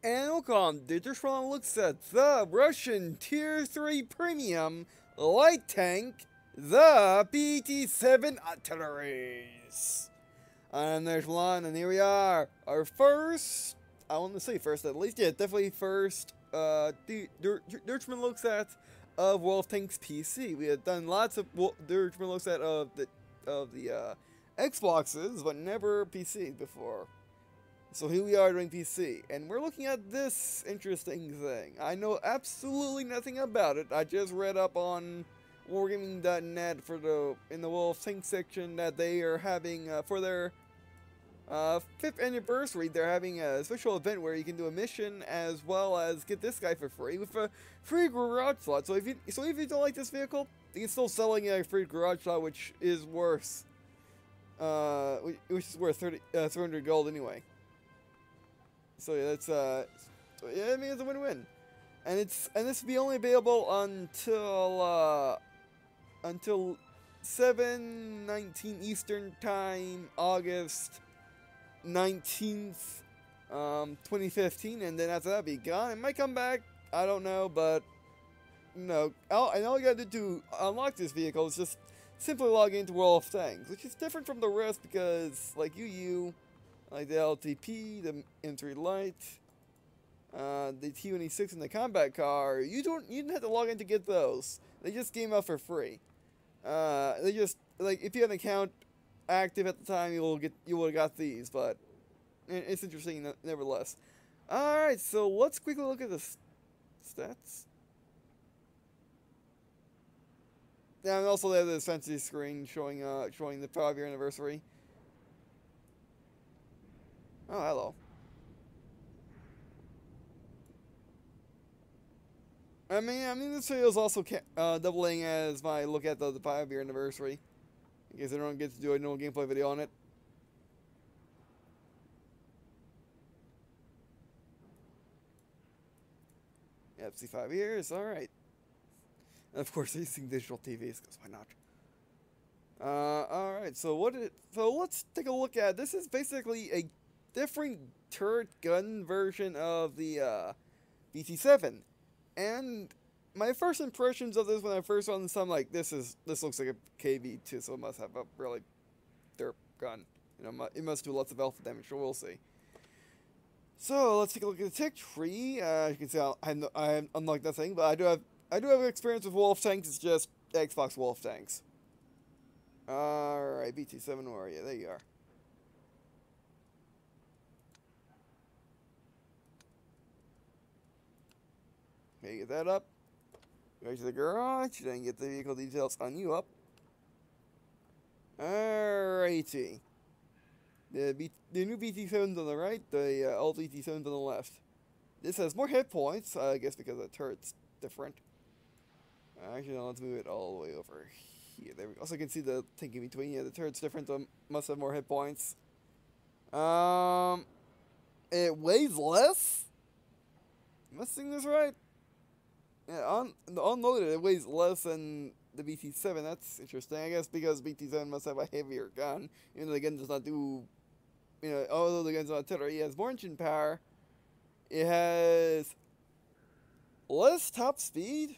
And welcome to Der999 looks at the Russian Tier 3 Premium Light Tank, the BT-7 artilleries. And there's one, and here we are. Our first, I want to say first at least, yeah, definitely first, Der999 looks at of Wolf Tank's PC. We had done lots of Der999 looks at of the Xboxes, but never PC before. So here we are doing PC, and we're looking at this interesting thing. I know absolutely nothing about it. I just read up on wargaming.net in the Wolf Tank section that they are having for their 5th anniversary. They're having a special event where you can do a mission as well as get this guy for free with a free garage slot. So if you don't like this vehicle, you can still selling a free garage slot, which is worth 300 gold anyway. So yeah, that's yeah, I mean it's a win-win, and this will be only available until 7/19 Eastern Time, August 19th, 2015, and then after that, it'll be gone. It might come back, I don't know, but no. And all you gotta do to unlock this vehicle is just simply log into World of Tanks, which is different from the rest because, like like the LTP, the M3 Lite, the T-26 and the combat car, you didn't have to log in to get those. They just came out for free. They just, like, if you had an account active at the time, you would have got these, but it's interesting nevertheless. Alright, so let's quickly look at the stats. Yeah, and also they have this fancy screen showing the 5-year anniversary. Oh, hello. I mean, this video is also doubling as my look at the 5-year anniversary. In case I don't get to do a no gameplay video on it. Yep, see 5 years, alright. And of course, using digital TVs, because why not? Alright, so let's take a look at, this is basically a different turret gun version of the BT-7, and my first impressions of this when I first saw this, I'm like, this looks like a KV-2, so it must have a really derp gun. You know, it must do lots of alpha damage, so we'll see. So let's take a look at the tech tree. You can see I'm unlike nothing, but I do have experience with Wolf Tanks. It's just Xbox Wolf Tanks. Alright, BT-7, where are you? There you are. Okay, get that up. Go to the garage, then get the vehicle details on you up. Alrighty. The new BT-7's on the right, the old BT-7's on the left. This has more hit points, I guess because the turret's different. Actually, no, let's move it all the way over here. There we go. Also, you can see the tank in between. Yeah, the turret's different, so it must have more hit points. It weighs less? Am I seeing this right? Yeah, unloaded, it weighs less than the BT-7. That's interesting. I guess because BT-7 must have a heavier gun. Even though the gun does not do, although the gun's not artillery, it has more engine power. It has less top speed,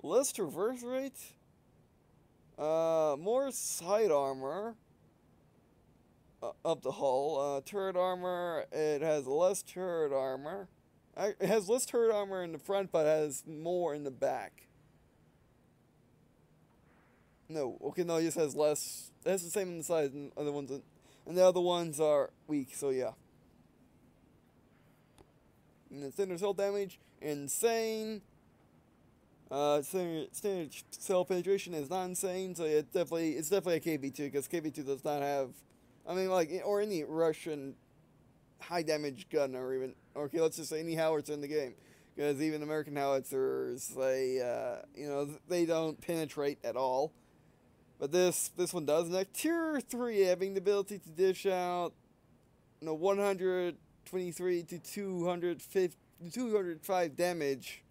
less traverse rate, more side armor up the hull. Turret armor, it has less turret armor. It has less turret armor in the front, but has more in the back. No, okay, no, it just has less. It has the same in the size, and other ones, and the other ones are weak. So yeah. And the standard cell damage, insane. Standard cell penetration is not insane, so it's definitely a KV-2 because KV-2 does not have, I mean, like, or any Russian high damage gun, or even, okay, let's just say any howitzer in the game, because even American howitzers, they don't penetrate at all, but this one does. And like Tier 3, having the ability to dish out 123 to 205 damage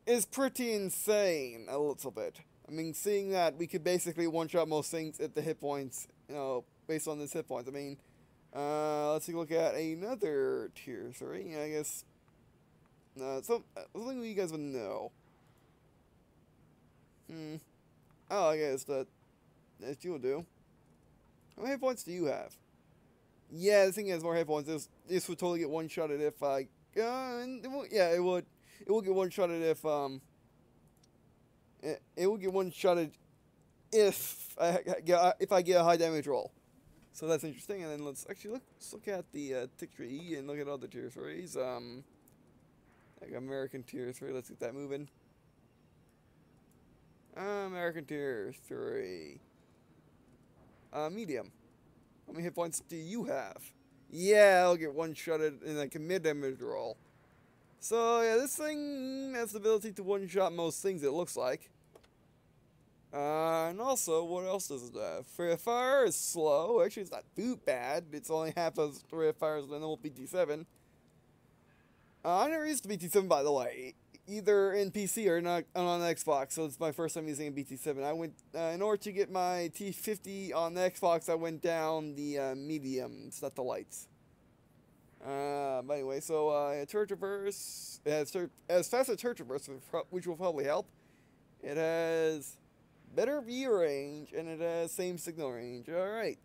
is pretty insane a little bit. I mean, seeing that we could basically one-shot most things at the hit points, based on this hit points. I mean, let's take a look at another Tier 3. I guess something you guys would know. Oh, I guess that you'll do. How many hit points do you have? Yeah, this thing has more hit points. This would totally get one-shotted if I... yeah, it would. It will get one-shotted if, It will get one-shotted if I get a high damage roll. So that's interesting. And then let's look at the tick tree and look at other tier 3s. Like American tier 3. Let's get that moving. American tier 3. Medium. How many hit points do you have? Yeah, I'll get one-shotted in like a mid-damage roll. So yeah, this thing has the ability to one-shot most things, it looks like. And also, what else does it have? Rate of fire is slow. Actually, it's not too bad. It's only half as rate of fire as the normal BT-7. I never used the BT-7, by the way, either in PC or not on Xbox. So it's my first time using a BT-7. I went in order to get my T50 on the Xbox. I went down the mediums, not the lights. But anyway, so turret traverse. It has faster turret traverse, which will probably help. It has better view range, and it has same signal range. Alright.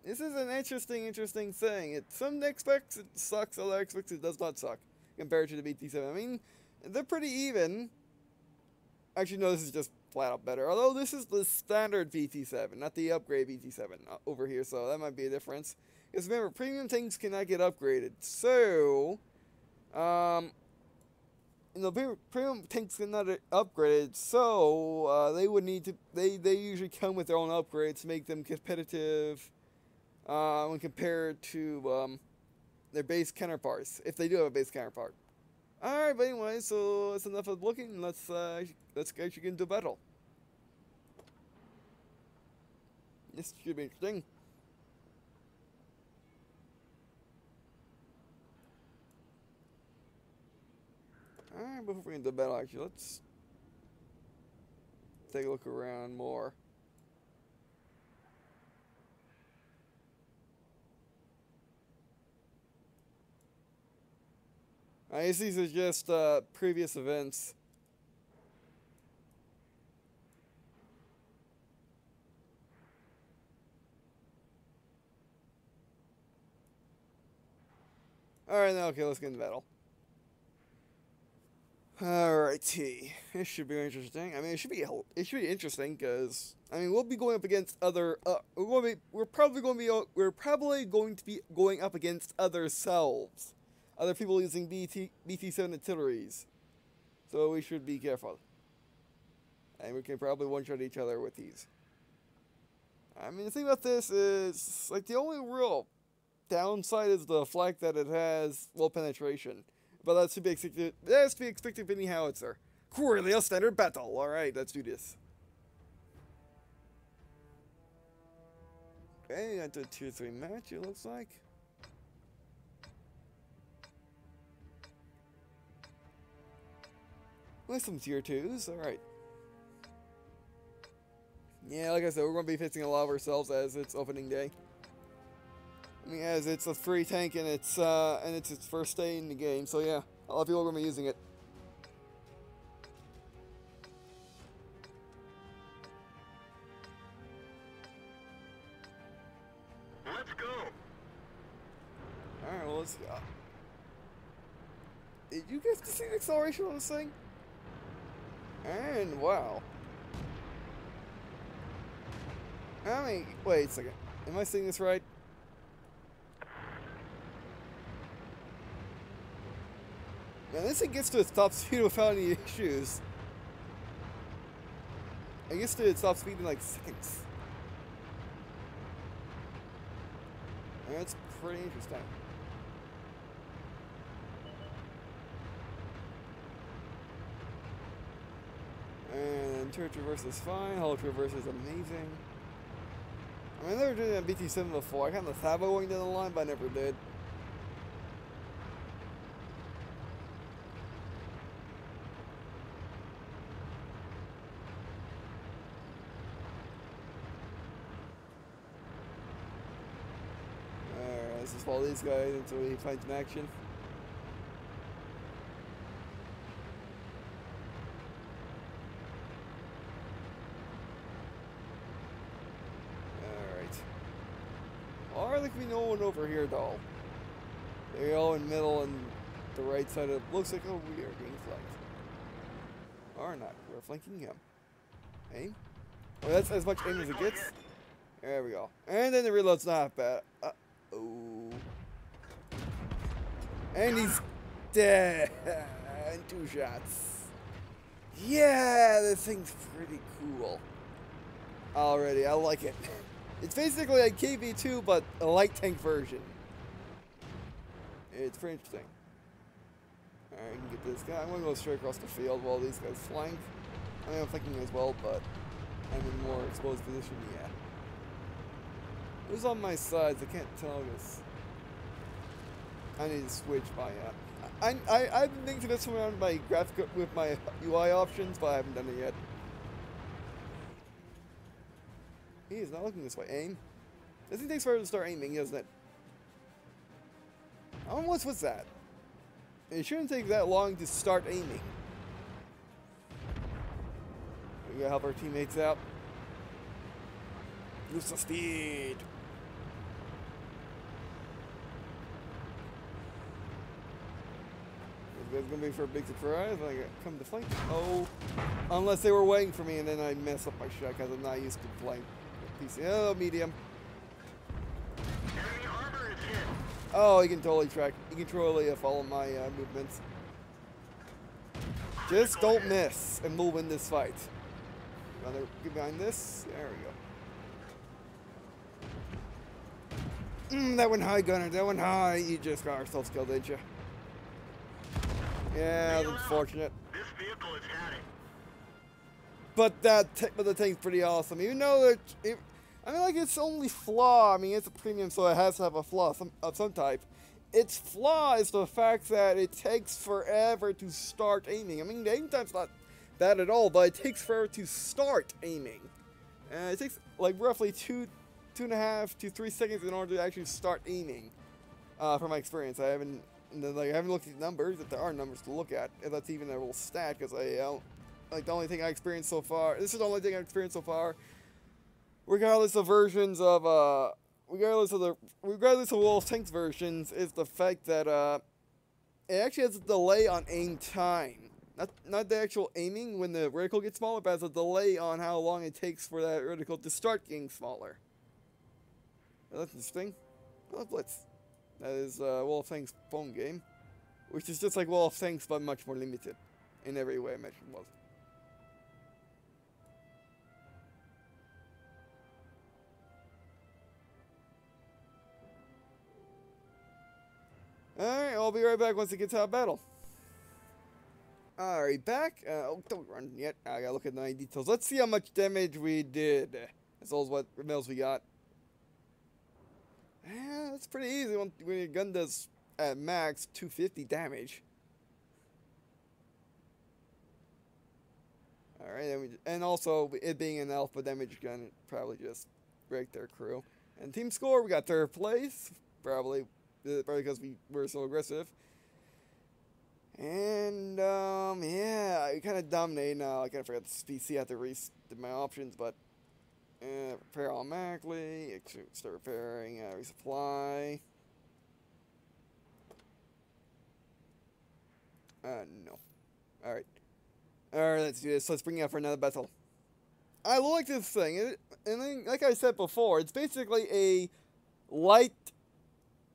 This is an interesting thing. Some aspects it sucks, other aspects it does not suck, compared to the BT-7. I mean, they're pretty even. Actually, no, this is just flat out better. Although this is the standard BT-7, not the upgrade BT-7 over here, so that might be a difference. Because remember, premium things cannot get upgraded. So, premium tanks cannot get upgraded, so they would need to. They usually come with their own upgrades to make them competitive when compared to their base counterparts, if they do have a base counterpart. All right, but anyway, so that's enough of looking. Let's actually get into battle. This should be interesting. Alright, before we get into battle, actually, let's take a look around more. I guess these are just previous events. Alright, now, okay, let's get into battle. Alrighty, this should be interesting. I mean, it should be interesting because I mean we'll be going up against other. We're probably going to be going up against other selves, other people using BT-7 artilleries. So we should be careful, and we can probably one-shot each other with these. I mean, the thing about this is like the only real downside is the fact that it has low penetration. But that's to be expected. That's to be expected of any howitzer. Really, standard battle. All right, let's do this. Okay, got the tier 3 match. It looks like. With some tier 2s. All right. Yeah, like I said, we're going to be facing a lot of ourselves as it's opening day. I mean, as it's a free tank and it's its first day in the game, so yeah, a lot of people are gonna be using it. Let's go. All right, well, let's go. Did you guys see the acceleration on this thing? And wow. I mean, wait a second. Am I seeing this right? Man, this thing gets to its top speed without any issues. It gets to its top speed in like seconds. And that's pretty interesting. And turret traverse is fine. Hull traverse is amazing. I mean, I never did that BT-7 before. I kind of thought about going down the line, but I never did. Let's just follow these guys until we find some action. like to be no one over here though. They're all in the middle and the right side of looks like, oh, we are being flanked. Or not, we're flanking him. Aim. Oh, that's as much aim as it gets. There we go. And then the reload's not bad. Oh. And he's dead. In 2 shots. Yeah, this thing's pretty cool. Already, I like it. It's basically like KV2, but a light tank version. It's pretty interesting. Alright, I can get this guy. I'm gonna go straight across the field while these guys flank. I mean, I'm flanking as well, but I'm in a more exposed position, yeah. Who's on my sides? I can't tell this. I need to switch my, I've been thinking this around my graphic with my UI options, but I haven't done it yet. He is not looking this way. Aim. This thing takes forever to start aiming, doesn't it? I don't know what's that. It shouldn't take that long to start aiming. We gotta help our teammates out. Use the speed. It's gonna be for a big surprise. I come to flank. Oh, unless they were waiting for me and then I mess up my shot because I'm not used to flank. PC. Oh, medium. Enemy armor is hit. Oh, he can totally track. He can totally follow my movements. Just don't miss and move in this fight. Another get behind this. There we go. That went high, Gunner. That went high. You just got ourselves killed, didn't you? Yeah, that's unfortunate. This vehicle is hatting. But the tank's pretty awesome. Even though that, I mean, like it's only flaw. I mean, it's a premium, so it has to have a flaw of some type. Its flaw is the fact that it takes forever to start aiming. I mean, the aim time's not bad at all, but it takes forever to start aiming. It takes like roughly 2.5 to 3 seconds in order to actually start aiming. From my experience, I haven't looked at the numbers. If there are numbers to look at, if that's even a little stat, because like the only thing I experienced so far. This is the only thing I experienced so far, regardless of versions of regardless of Wolf Tanks versions, is the fact that it actually has a delay on aim time. Not the actual aiming when the reticle gets smaller, but has a delay on how long it takes for that reticle to start getting smaller. Well, that's interesting. Oh, Blitz. That is Wolf Tanks phone game, which is just like Wolf Tanks but much more limited in every way I mentioned was. Alright, I'll be right back once it gets out of battle. Alright, back. Oh, don't run yet. I gotta look at the details. Let's see how much damage we did. As well as what medals we got. Yeah, that's pretty easy when your gun does at max 250 damage. Alright, and also it being an alpha damage gun, it probably just wrecked their crew. And team score, we got 3rd place. Probably because we were so aggressive. And, yeah, I kind of dominated now. I kind of forgot the PC. I had to reset my options, but, repair automatically, start repairing, resupply. No. Alright. Alright, let's do this. Let's bring it out for another battle. I like this thing. And then, like I said before, it's basically a light,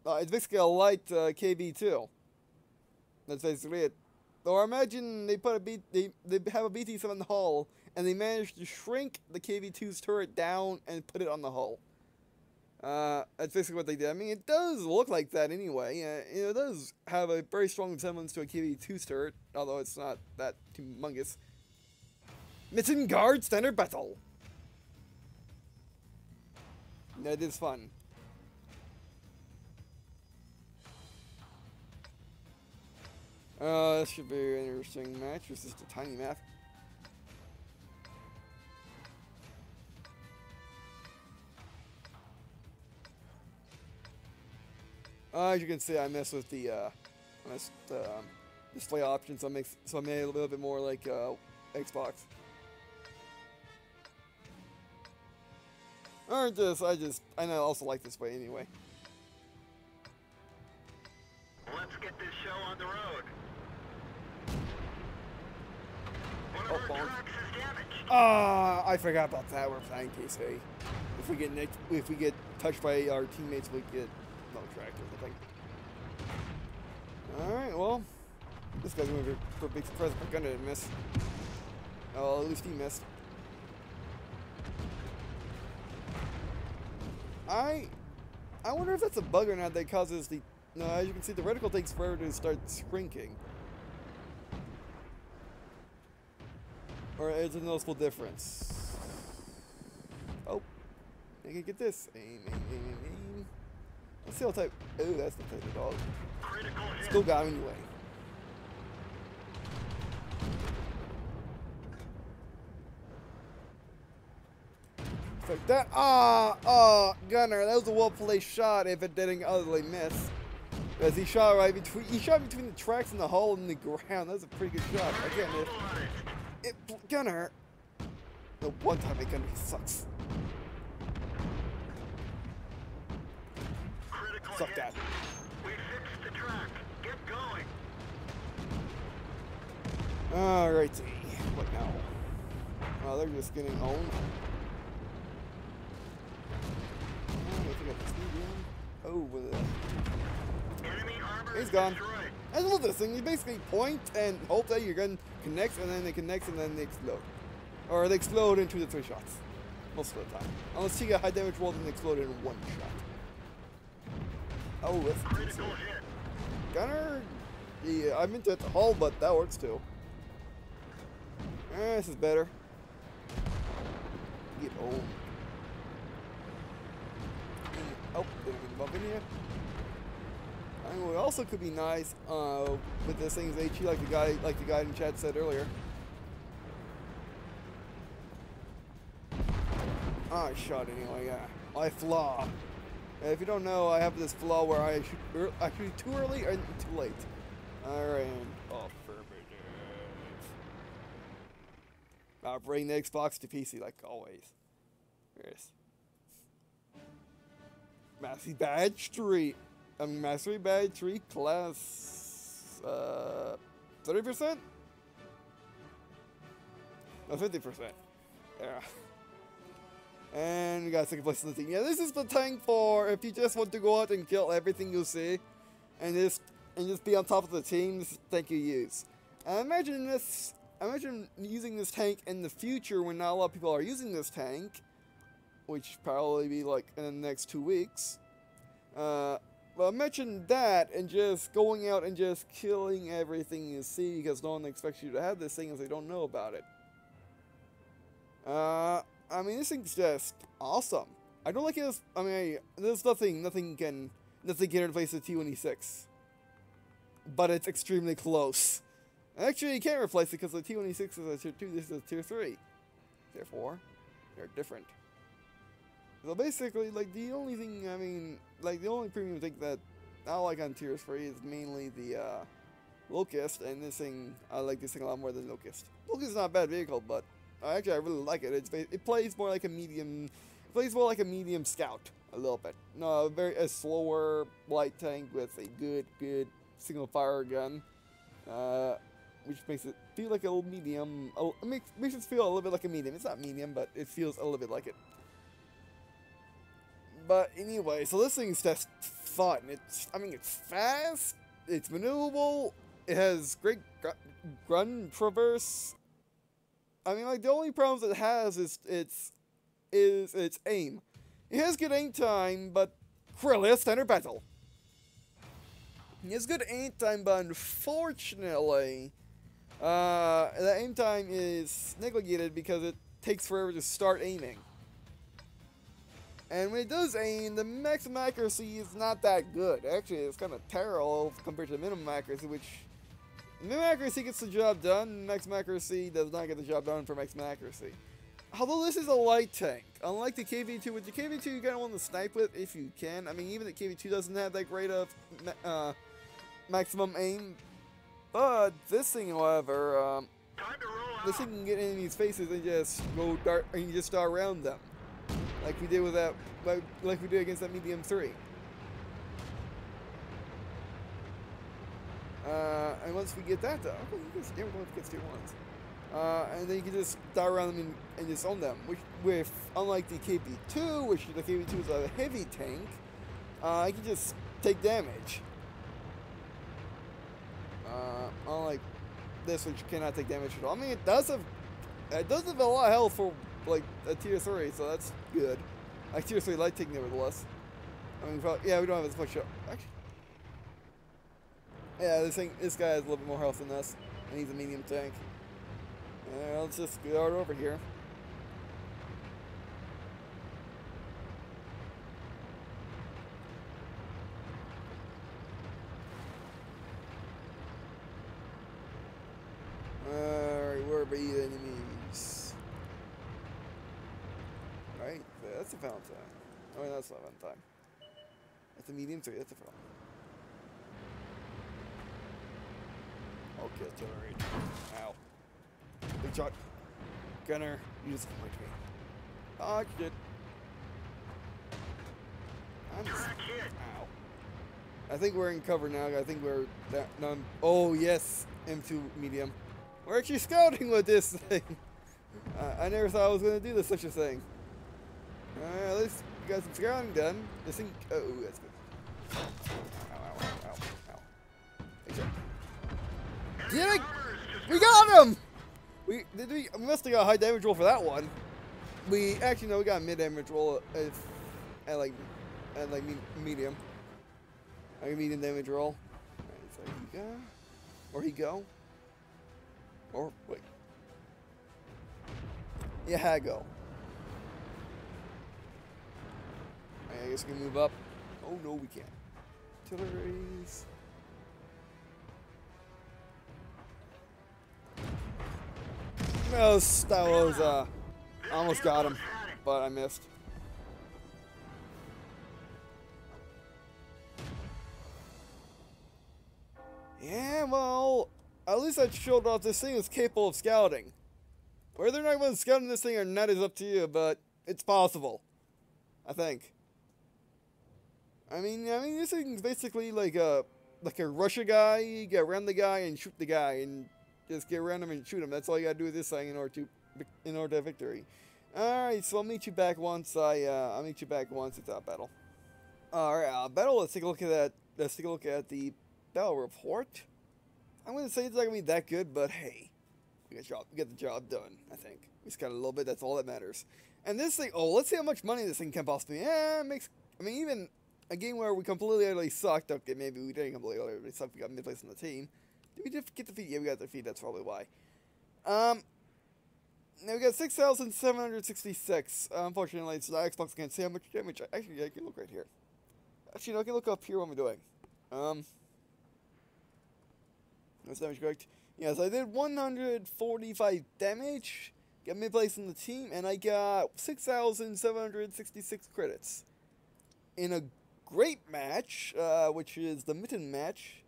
KV2. That's basically it. Or imagine they put they have a BT-7 in the hull, and they managed to shrink the KV2's turret down and put it on the hull. That's basically what they did. I mean, it does look like that anyway. It does have a very strong resemblance to a KV2's turret, although it's not that humongous. Mission Guard Standard Battle. That is fun. This should be an interesting match. It's just a tiny map. As you can see, I messed with the display options, so I made it a little bit more like Xbox. Or I also like this way anyway. cell on the road. One of Oh, our balls. tracks is damaged. Ah, I forgot about that. We're playing PC. If we get touched by our teammates, we get no tractor. I think. All right. Well, this guy's going for a big surprise. My gun didn't miss. Oh, at least he missed. I wonder if that's a bug or not that causes the. No, as you can see, the reticle takes forever to start shrinking. Or is it a noticeable difference? Oh, I can get this. Aim, aim, aim, aim, aim. Let's see what type. Oh, that's the type of dog. Critical hit. Still got him anyway. Like that. Gunner, that was a well-placed shot if it didn't utterly miss. Because he shot right between. He shot between the tracks and the hole in the ground. That was a pretty good shot. Again, Gunner. The one time I Gunner sucks. Critical Suck hit. that. We fixed the track. Get going. Alrighty. What now? Oh, they're just getting owned. Oh, with it. Enemy armor He's is gone. destroyed. I love this thing. You basically point and hope that your gun connects, and then it connects, and then they explode. Or they explode in 2 to 3 shots. Most of the time. Unless you get high damage roll, then they explode in 1 shot. Oh, that's Critical decent. hit. Gunner? Yeah, I meant to hit the hull, but that works too. This is better. Get old. Oh, didn't bump in here. I mean, what also could be nice with this thing is HE, like the guy in chat said earlier. I shot anyway. Yeah, my flaw. If you don't know, I have this flaw where I shoot too early or too late. Alright, affirmative. Bring the Xbox to PC like always. Yes. Mastery Badge 3. Mastery Badge 3 class 30%? No, 50%. Yeah. And we got second place in the team. Yeah, this is the tank for if you just want to go out and kill everything you see and just be on top of the team. This is the tank you use. Imagine using this tank in the future when not a lot of people are using this tank, which probably be like in the next 2 weeks. Well, imagine that and just going out and just killing everything you see because no one expects you to have this thing as they don't know about it. I mean, this thing's just awesome. I don't like it as, I mean, there's nothing can replace the T-26. But it's extremely close. Actually, you can't replace it because the T-26 is a tier 2, this is a tier 3. Therefore, they're different. So basically, like, the only thing, I mean, like, the only premium thing that I like on tier 3 is mainly the, Locust, and this thing, I like this thing a lot more than Locust. Locust is not a bad vehicle, but actually I really like it. It plays more like a medium, scout, a little bit. No, a slower, light tank with a good single fire gun, which makes it feel like a little medium, makes it feel a little bit like a medium. It's not medium, but it feels a little bit like it. But anyway, so this thing's just fun. It's fast, it's maneuverable, it has great gun traverse. I mean, like, the only problems it has is its aim. It has good aim time, but really, it's standard battle. It has good aim time, but unfortunately, the aim time is negated because it takes forever to start aiming. And when it does aim, the maximum accuracy is not that good. Actually, it's kind of terrible compared to the minimum accuracy, which minimum accuracy gets the job done, maximum accuracy does not get the job done for maximum accuracy. Although this is a light tank, unlike the KV-2, with the KV-2 you kind of want to snipe with if you can. I mean, even the KV-2 doesn't have that great of maximum aim, but this thing, however, this thing can get in enemies' faces and just go dart, and you just dart around them, like we did with that, like we did against that medium 3. And once we get that done, okay, you guys, everyone gets tier 1s. And then you can just die around them and just own them. Which, with, unlike the KP2, which the KP2 is a heavy tank, you can just take damage. Unlike this, which cannot take damage at all. I mean, it does have a lot of health for, like, a tier 3, so that's good. Like, tier 3 light tank, nevertheless. I mean, probably, yeah, we don't have as much. Actually, yeah, this guy has a little bit more health than us, and he's a medium tank. Let's just go over here. Alright, where are the enemies? Right, that's a Valentine. Oh, wait, that's not Valentine. That's a medium 3, that's a problem. Okay, artillery. Ow. Big shot. Gunner, you just point me. Oh, shit. I'm just. Ow. I think we're in cover now. I think we're. None. Oh, yes. M2 medium. We're actually scouting with this thing. I never thought I was going to do such a thing. At least we got some scouting done. This thing. Oh, that's good. Ow, ow, ow, ow, ow. Big shot. Did I? We got him! We must have got a high damage roll for that one. We actually no, we got a mid damage roll at like medium. Like medium damage roll. Alright, so he go. Or he go. Or wait. Yeah, I go. Alright, I guess we can move up. Oh no, we can't. Artilleries. That was, I almost got him, but I missed. Yeah, well, at least I showed off this thing is capable of scouting. Whether or not anyone's scouting this thing or not is up to you, but it's possible. I think. I mean, this thing's basically like a Russia guy. You get around the guy and shoot the guy, and just get around him and shoot him. That's all you gotta do with this thing in order to have victory. Alright, so I'll meet you back once it's out battle. Alright, battle, let's take a look at that. Let's take a look at the battle report. I'm gonna say it's not gonna be that good, but hey. We get the job done, I think. We just got a little bit, that's all that matters. And this thing, let's see how much money this thing can possibly even a game where we completely utterly sucked. Okay, maybe we didn't completely utterly suck, we got mid-place on the team. Did we get defeat? Yeah, we got defeat. That's probably why. Now we got 6,766. Unfortunately, it's not Xbox. Can't see how much damage. Actually, I can look right here. Actually, no, I can look up here what we're doing. That's damage correct. Yes, I did 145 damage. Got mid-place in the team, and I got 6,766 credits in a great match, which is the mitten match.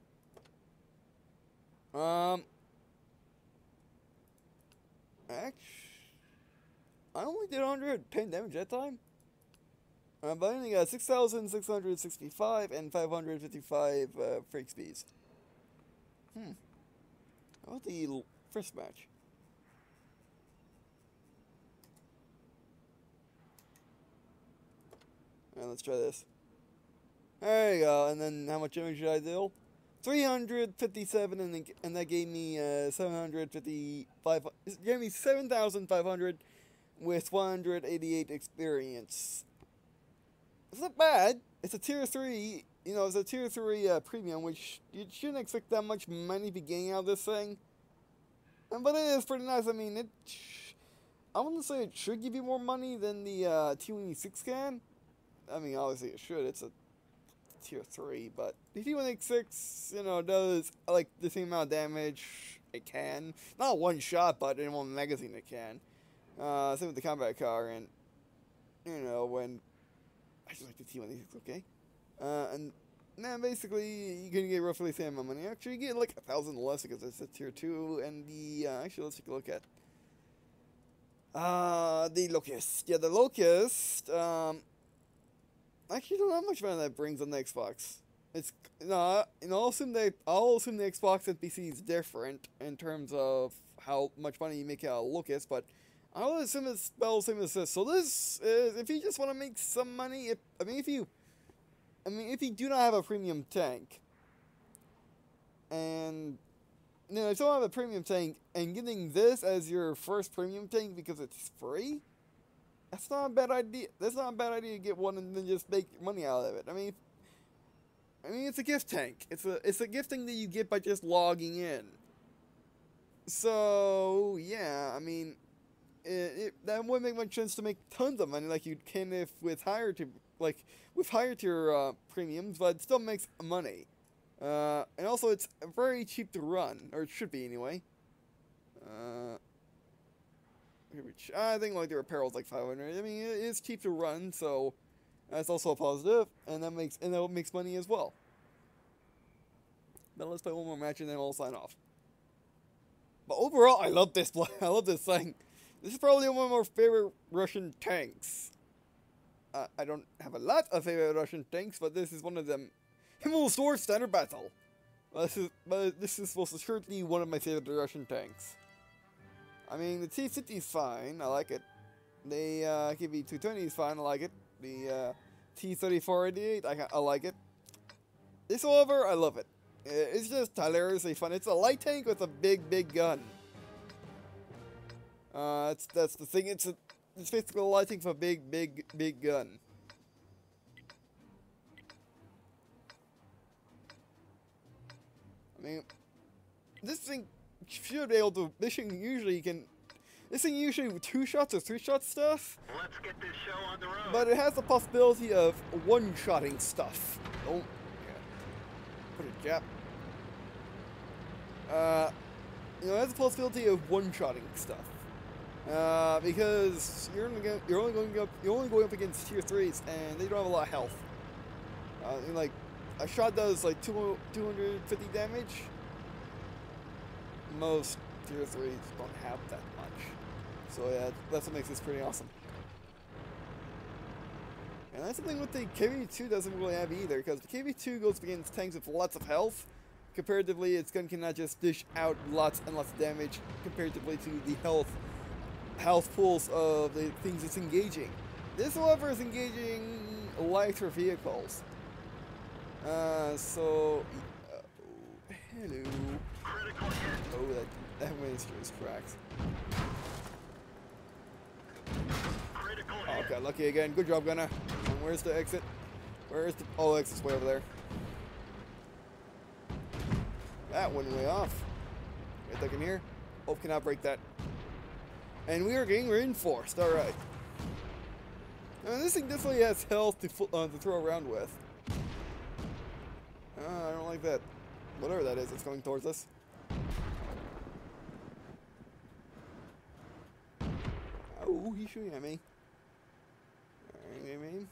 I only did 110 damage that time. But I only got 6,665 and 555 freak speeds. How about the first match? Alright, let's try this. There you go, and then how much damage did I deal? 357, and that gave me 755. It gave me 7,500 with 188 experience. It's not bad. It's a tier 3. You know, it's a tier 3 premium, which you shouldn't expect that much money to be getting out of this thing. But it is pretty nice. I mean, I wouldn't say it should give you more money than the T186 can. I mean, obviously it should. It's a tier 3, but the T186, you know, does like the same amount of damage it can. Not one shot, but in one magazine it can. Same with the combat car, and you know, when I just like the T186, okay? And then basically you can get roughly the same amount of money. Actually, you get like 1,000 less because it's a tier 2, and the actually let's take a look at the Locust. Yeah, the Locust. Actually, don't know how much money that brings on the Xbox. it's no, I'll assume the Xbox and PC is different in terms of how much money you make out of Lucas, but I'll assume it's about the same as this. So this is if you just want to make some money. If you do not have a premium tank, and if you don't have a premium tank, and getting this as your first premium tank because it's free, that's not a bad idea. That's not a bad idea to get one and then just make money out of it. I mean, it's a gift tank. It's a gift thing that you get by just logging in. So yeah, I mean, that would make much sense to make tons of money like you can if with higher tier premiums, but it still makes money. And also it's very cheap to run, or it should be anyway. I think like their apparel's like 500. I mean, it is cheap to run, so that's also a positive, and that makes money as well. But let's play one more match and then we'll sign off. But overall, I love this. I love this thing. This is probably one of my favorite Russian tanks. I don't have a lot of favorite Russian tanks, but this is one of them. Himmel Sword Standard Battle. This is most assuredly one of my favorite Russian tanks. I mean, the T-50 is fine. I like it. The KB-220 is fine. I like it. The T-3488, I like it. This, however, I love it. It's just hilariously fun. It's a light tank with a big gun. That's the thing. It's basically a light tank with a big gun. I mean, this thing should be able to. This thing usually two shots or three shot stuff. Let's get this show on the road. But it has the possibility of one-shotting stuff. Oh, yeah. Put a jab. It has the possibility of one-shotting stuff. Because you're only going up against tier 3s, and they don't have a lot of health. Like a shot does like 250 damage. Most tier 3s don't have that much. So yeah, that's what makes this pretty awesome. And that's the thing with the KB-2 doesn't really have either, because the KB-2 goes against tanks with lots of health. Comparatively, its gun cannot just dish out lots and lots of damage comparatively to the health pools of the things it's engaging. This, however, is engaging lighter vehicles. Hello. Critical hit. Oh, that Winster is cracked. Critical Oh, hit. got lucky again. Good job, Gunner. And where's the exit? Where's the... Oh, the exit's way over there. That went way off. Right back in here. Hope cannot break that. And we are getting reinforced. Alright. This thing definitely has health to throw around with. I don't like that. Whatever that is that's going towards us. Oh, he's shooting at me. Alright,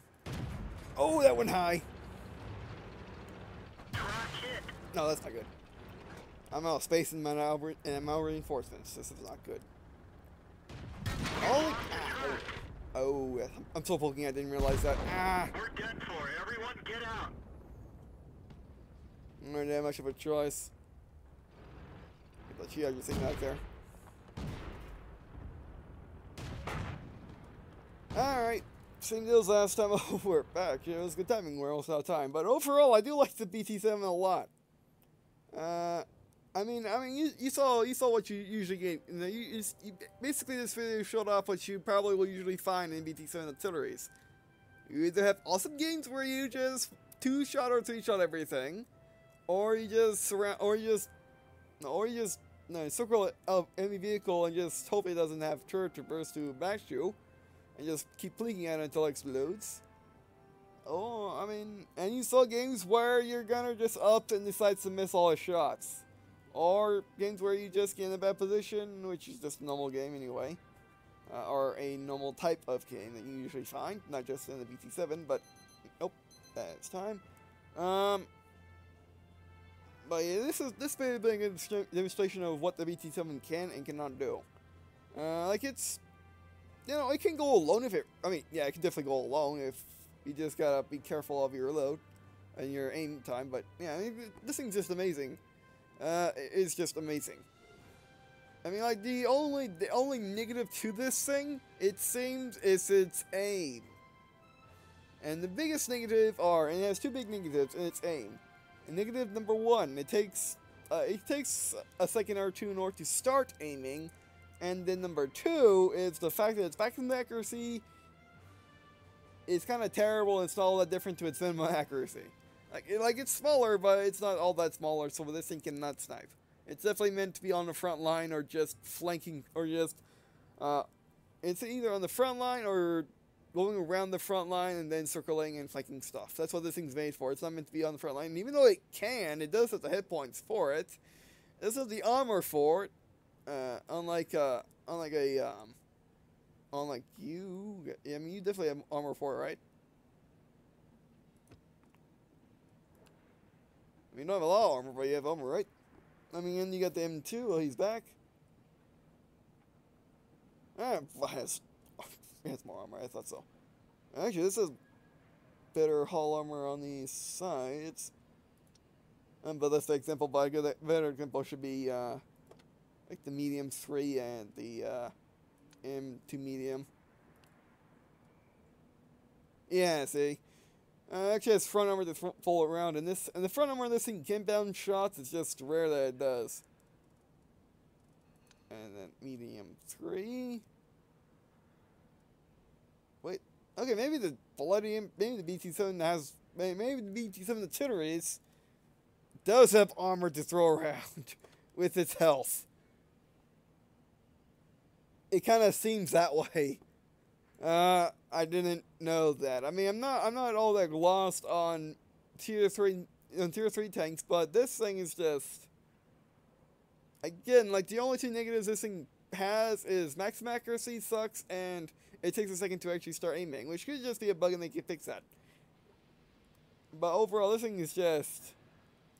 oh, that went high. Track hit. No, that's not good. I'm out of space and I'm out of reinforcements. This is not good. Oh, oh, I'm so poking. I didn't realize that. We're done for. Everyone get out. Not that much of a choice. Let you have your thing out there. Alright. Same deal as last time. Oh, we're back. It was good timing. We're almost out of time. But overall, I do like the BT-7 a lot. I mean, you saw what you usually get. You basically this video showed off what you probably will usually find in BT-7 artilleries. You either have awesome games where you just two-shot or three-shot everything, or you just circle an enemy vehicle and just hope it doesn't have turret to burst to bash you, and just keep blinking at it until it explodes. Oh, I mean, and you saw games where your gunner just up and decides to miss all his shots. Or games where you just get in a bad position, which is just a normal game anyway. Or a normal type of game that you usually find, not just in the BT-7, but... Nope, that's time. But yeah, this may have been a demonstration of what the BT-7 can and cannot do. Like it's... it can go alone if it... I mean, yeah, it can definitely go alone if you just gotta be careful of your reload. and your aim time. But yeah, I mean, this thing's just amazing. It's just amazing. I mean, like, the only negative to this thing, it seems, is its aim. And the biggest negative are, and it has two big negatives in its aim. And negative number one, it takes a second or two in order to start aiming. And then number two is the fact that its maximum accuracy is kind of terrible. It's not all that different to its minimum accuracy. Like it's smaller, but it's not all that smaller, so this thing cannot snipe. It's definitely meant to be on the front line or just flanking, or just, it's either on the front line or going around the front line and then circling and flanking stuff. That's what this thing's made for. It's not meant to be on the front line. And even though it can, it does have the hit points for it. This is the armor for it. Unlike you, I mean, you definitely have armor for it, right? I mean, you don't have a lot of armor, but you have armor, right? I mean, and you got the M2, well, he's back. It has more armor, I thought so. Actually, this is better hull armor on the sides. But that's the example, but a good, better example should be, like the medium 3 and the, M2 medium. Yeah, see? Actually, has front armor that's full around, and the front armor of this thing can bounce shots. It's just rare that it does. And then medium 3. Wait, okay, maybe the BT-7 has, maybe the BT-7 artilleries does have armor to throw around with its health. It kind of seems that way. I didn't know that. I mean, I'm not all that lost on tier 3 tanks, but this thing is just, again, like, the only two negatives this thing has is maximum accuracy sucks, and it takes a second to actually start aiming, which could just be a bug and they can fix that. But overall, this thing is just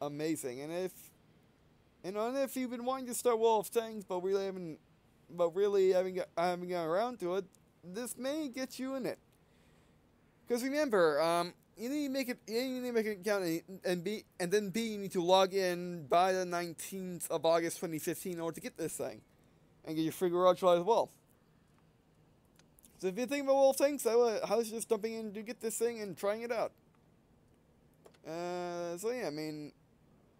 amazing. And if you've been wanting to start Wall of Tanks, but really haven't gotten around to it, this may get you in it. Because remember, you need to make an account, and then you need to log in by the 19th of August 2015 in order to get this thing, and get your free garage as well. So if you think about Wolf Tanks, I was just jumping in to get this thing and trying it out. So yeah, I mean,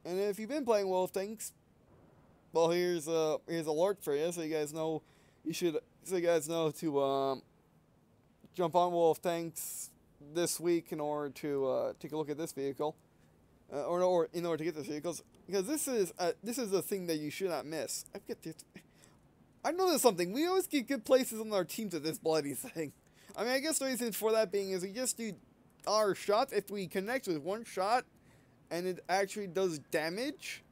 and if you've been playing Wolf Tanks, well, here's a alert for you, so you guys know to jump on Wolf Tanks this week in order to take a look at this vehicle, or in order to get this vehicle, because this is a thing that you should not miss. I noticed something. We always get good places on our teams with this bloody thing. I mean, I guess the reason for that being is we just do our shots. If we connect with one shot and it actually does damage,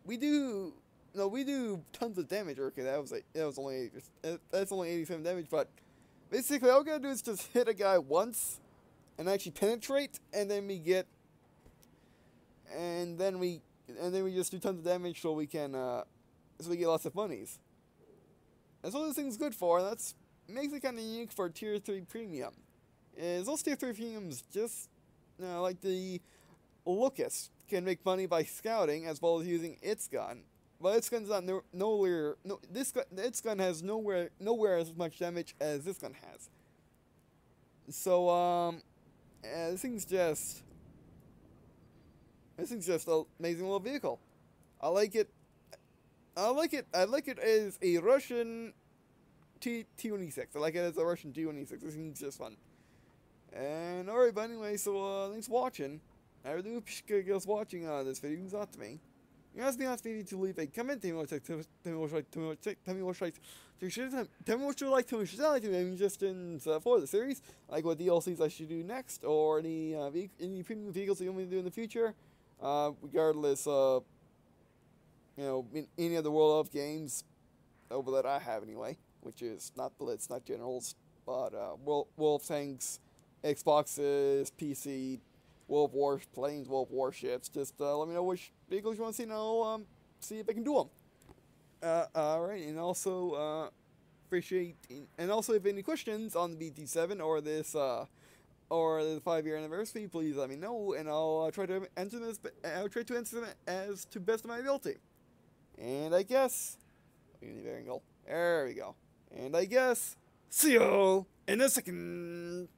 we do tons of damage. Okay, that's only 87 damage, but basically all we gotta do is just hit a guy once and actually penetrate, and then we get, and then we just do tons of damage so we can so we get lots of monies. That's what this thing's good for. That's makes it kind of unique for tier 3 premium. Is those tier 3 premiums just like the Lucas can make money by scouting as well as using its gun. But its gun's not its gun has nowhere as much damage as this gun has. So this thing's just an amazing little vehicle. I like it. I like it as a Russian T-26. I like it as a Russian T-26. This thing's just fun. And alright, but anyway, so thanks for watching. I really appreciate you guys watching this video. It's not to me. You guys can ask me to leave a comment. Tell me what you like suggestions for the series, like what DLCs I should do next, or any premium vehicles that you want me to do in the future. Regardless of any other World of games over that I have anyway, which is not Blitz, not Generals, but World of Tanks, Xboxes, PC, World of Warplanes, World of Warships. Just let me know which vehicles you want to see, and I'll see if I can do them. Alright, and also appreciate, and also if any questions on the BT-7 or this or the 5-year anniversary, please let me know, and I'll try to answer this. I'll try to answer them as to best of my ability. And I guess, there we go. And I guess, see you in a second.